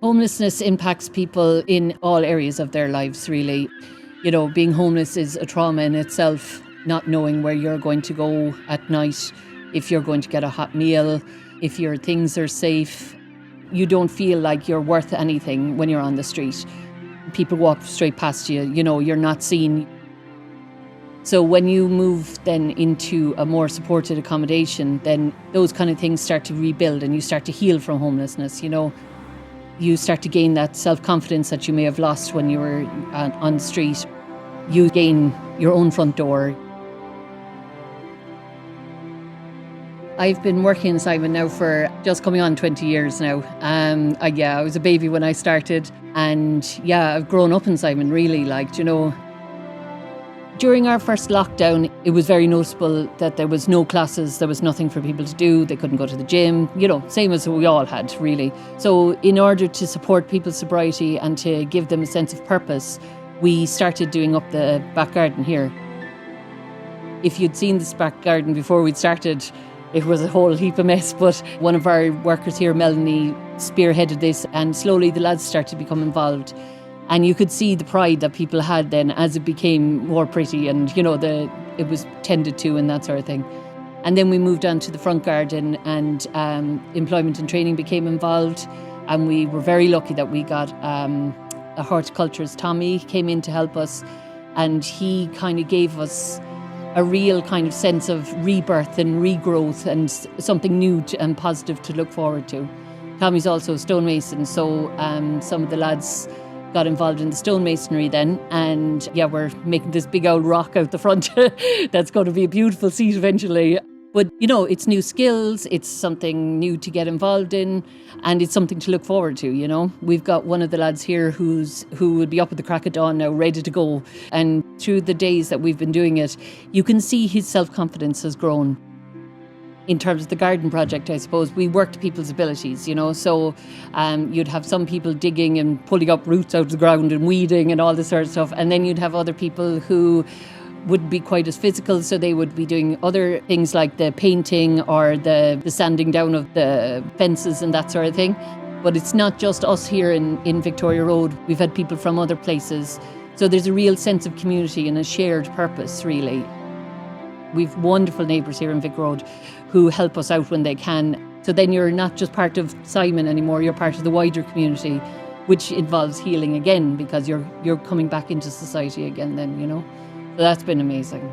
Homelessness impacts people in all areas of their lives, really. You know, being homeless is a trauma in itself, not knowing where you're going to go at night, if you're going to get a hot meal, if your things are safe. You don't feel like you're worth anything when you're on the street. People walk straight past you, you know, you're not seen. So when you move then into a more supported accommodation, then those kind of things start to rebuild and you start to heal from homelessness, you know. You start to gain that self-confidence that you may have lost when you were on the street. You gain your own front door. I've been working in Simon now for just coming on 20 years now. I was a baby when I started, and I've grown up in Simon really, During our first lockdown, it was very noticeable that there was no classes, there was nothing for people to do, they couldn't go to the gym, same as we all had, really. So in order to support people's sobriety and to give them a sense of purpose, we started doing up the back garden here. If you'd seen this back garden before we'd started, it was a whole heap of mess, but one of our workers here, Melanie, spearheaded this, and slowly the lads started to become involved. And you could see the pride that people had then as it became more pretty and, it was tended to and that sort of thing. And then we moved on to the front garden, and employment and training became involved. And we were very lucky that we got a horticulturist, Tommy, came in to help us. And he kind of gave us a real kind of sense of rebirth and regrowth and something new and positive to look forward to. Tommy's also a stonemason, so some of the lads got involved in the stonemasonry then, and we're making this big old rock out the front that's going to be a beautiful seat eventually. But it's new skills, it's something new to get involved in, and it's something to look forward to. We've got one of the lads here who will be up at the crack of dawn now, ready to go, and through the days that we've been doing it, you can see his self-confidence has grown. In terms of the garden project, I suppose, we worked people's abilities, so you'd have some people digging and pulling up roots out of the ground and weeding and all this sort of stuff. And then you'd have other people who wouldn't be quite as physical, so they would be doing other things like the painting or the sanding down of the fences and that sort of thing. But it's not just us here in Victoria Road. We've had people from other places. So there's a real sense of community and a shared purpose, really. We've wonderful neighbours here in Vic Road who help us out when they can. So then you're not just part of Simon anymore, you're part of the wider community, which involves healing again because you're coming back into society again then, So that's been amazing.